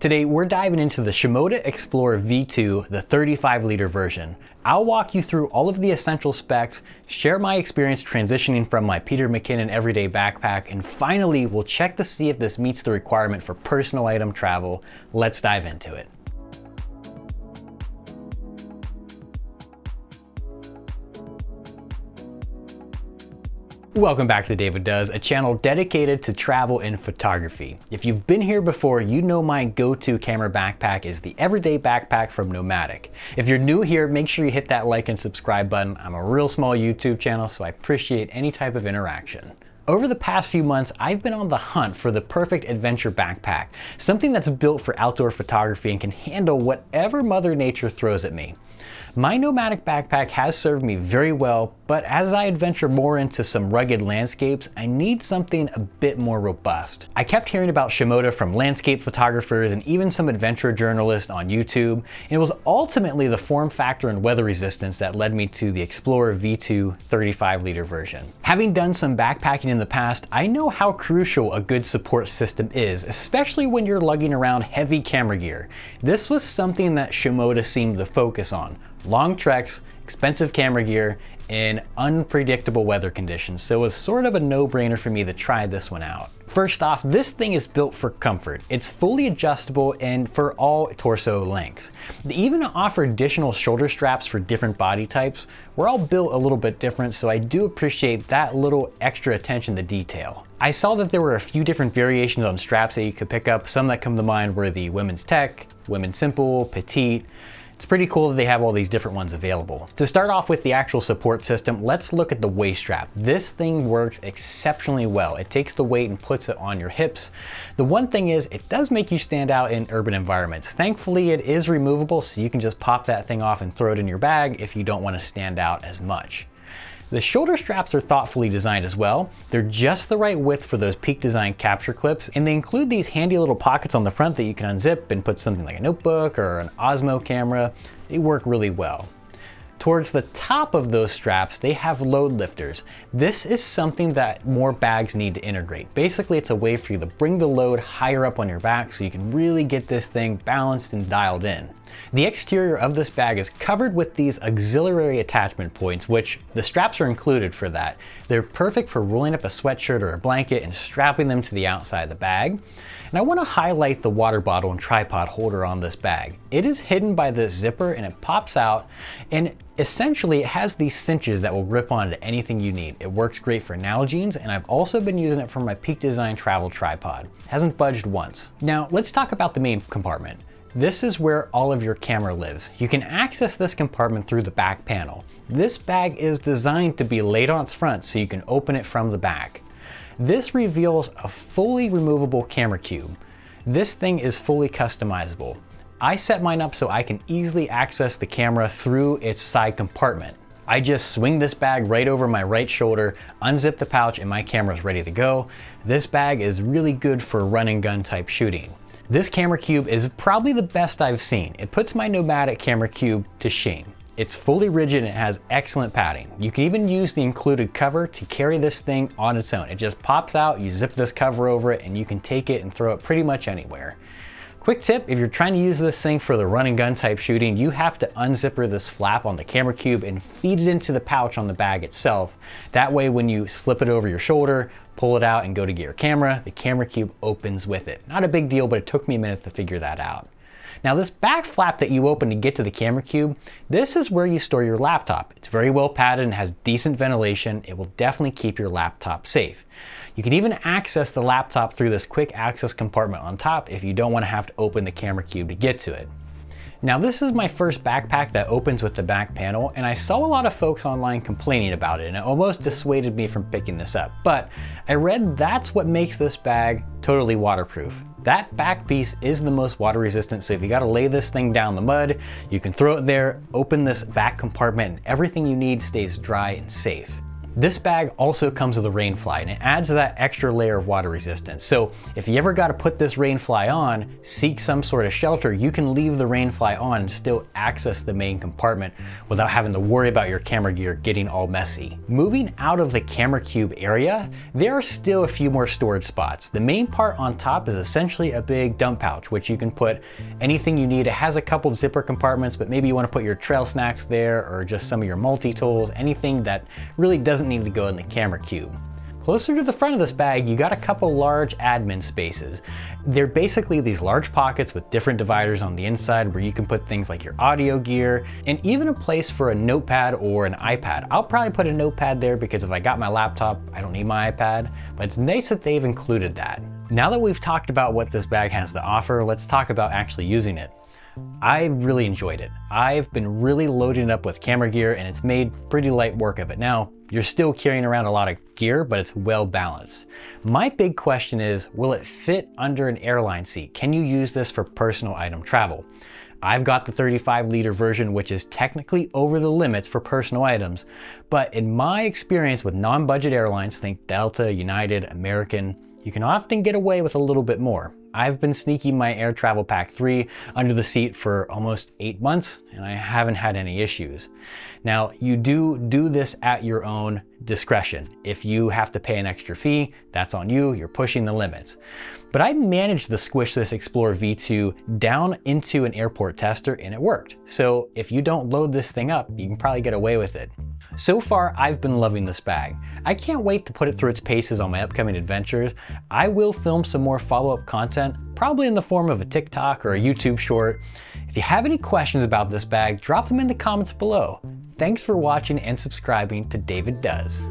Today, we're diving into the Shimoda Explore V2, the 35-liter version. I'll walk you through all of the essential specs, share my experience transitioning from my Peter McKinnon everyday backpack, and finally, we'll check to see if this meets the requirement for personal item travel. Let's dive into it. Welcome back to David Does, a channel dedicated to travel and photography. If you've been here before, you know my go-to camera backpack is the everyday backpack from Nomadic. If you're new here, make sure you hit that like and subscribe button. I'm a real small YouTube channel, so I appreciate any type of interaction. Over the past few months, I've been on the hunt for the perfect adventure backpack, something that's built for outdoor photography and can handle whatever Mother Nature throws at me. My Nomadic backpack has served me very well, but as I adventure more into some rugged landscapes, I need something a bit more robust. I kept hearing about Shimoda from landscape photographers and even some adventure journalists on YouTube, and it was ultimately the form factor and weather resistance that led me to the Explorer V2 35-liter version. Having done some backpacking in the past, I know how crucial a good support system is, especially when you're lugging around heavy camera gear. This was something that Shimoda seemed to focus on. Long treks, expensive camera gear, and unpredictable weather conditions, so it was sort of a no-brainer for me to try this one out. First off, this thing is built for comfort. It's fully adjustable and for all torso lengths. They even offer additional shoulder straps for different body types. We're all built a little bit different, so I do appreciate that little extra attention to detail. I saw that there were a few different variations on straps that you could pick up. Some that come to mind were the Women's Tech, Women's Simple, Petite. It's pretty cool that they have all these different ones available. To start off with the actual support system, let's look at the waist strap. This thing works exceptionally well. It takes the weight and puts it on your hips. The one thing is, it does make you stand out in urban environments. Thankfully, it is removable, so you can just pop that thing off and throw it in your bag if you don't want to stand out as much. The shoulder straps are thoughtfully designed as well. They're just the right width for those Peak Design capture clips, and they include these handy little pockets on the front that you can unzip and put something like a notebook or an Osmo camera. They work really well. Towards the top of those straps, they have load lifters. This is something that more bags need to integrate. Basically, it's a way for you to bring the load higher up on your back so you can really get this thing balanced and dialed in. The exterior of this bag is covered with these auxiliary attachment points, which the straps are included for that. They're perfect for rolling up a sweatshirt or a blanket and strapping them to the outside of the bag. And I want to highlight the water bottle and tripod holder on this bag. It is hidden by this zipper and it pops out, and essentially it has these cinches that will grip onto anything you need. It works great for Nalgene's, and I've also been using it for my Peak Design travel tripod. It hasn't budged once. Now let's talk about the main compartment. This is where all of your camera lives. You can access this compartment through the back panel. This bag is designed to be laid on its front so you can open it from the back. This reveals a fully removable camera cube. This thing is fully customizable. I set mine up so I can easily access the camera through its side compartment. I just swing this bag right over my right shoulder, unzip the pouch, and my camera's ready to go. This bag is really good for run and gun type shooting. This camera cube is probably the best I've seen. It puts my Nomadic camera cube to shame. It's fully rigid and it has excellent padding. You can even use the included cover to carry this thing on its own. It just pops out, you zip this cover over it, and you can take it and throw it pretty much anywhere. Quick tip, if you're trying to use this thing for the run and gun type shooting, you have to unzipper this flap on the camera cube and feed it into the pouch on the bag itself. That way when you slip it over your shoulder, pull it out and go to get your camera, the camera cube opens with it. Not a big deal, but it took me a minute to figure that out. Now this back flap that you open to get to the camera cube, this is where you store your laptop. It's very well padded and has decent ventilation. It will definitely keep your laptop safe. You can even access the laptop through this quick access compartment on top if you don't want to have to open the camera cube to get to it. Now this is my first backpack that opens with the back panel, and I saw a lot of folks online complaining about it, and it almost dissuaded me from picking this up. But I read that's what makes this bag totally waterproof. That back piece is the most water resistant, so if you gotta lay this thing down in the mud, you can throw it there, open this back compartment, and everything you need stays dry and safe. This bag also comes with a Rainfly, and it adds that extra layer of water resistance. So if you ever got to put this Rainfly on, seek some sort of shelter, you can leave the Rainfly on and still access the main compartment without having to worry about your camera gear getting all messy. Moving out of the camera cube area, there are still a few more storage spots. The main part on top is essentially a big dump pouch, which you can put anything you need. It has a couple zipper compartments, but maybe you want to put your trail snacks there or just some of your multi-tools, anything that really doesn't need to go in the camera cube. Closer to the front of this bag, you got a couple large admin spaces. They're basically these large pockets with different dividers on the inside where you can put things like your audio gear and even a place for a notepad or an iPad. I'll probably put a notepad there because if I got my laptop, I don't need my iPad, but it's nice that they've included that. Now that we've talked about what this bag has to offer, let's talk about actually using it. I really enjoyed it. I've been really loading it up with camera gear and it's made pretty light work of it. Now, you're still carrying around a lot of gear, but it's well balanced. My big question is, will it fit under an airline seat? Can you use this for personal item travel? I've got the 35-liter version, which is technically over the limits for personal items, but in my experience with non-budget airlines, think Delta, United, American, you can often get away with a little bit more. I've been sneaking my Air Travel Pack 3 under the seat for almost 8 months and I haven't had any issues. Now, you do this at your own discretion. If you have to pay an extra fee, that's on you, you're pushing the limits. But I managed to squish this Explore V2 down into an airport tester and it worked. So if you don't load this thing up, you can probably get away with it. So far, I've been loving this bag. I can't wait to put it through its paces on my upcoming adventures. I will film some more follow-up content, probably in the form of a TikTok or a YouTube short. If you have any questions about this bag, drop them in the comments below. Thanks for watching and subscribing to David Does.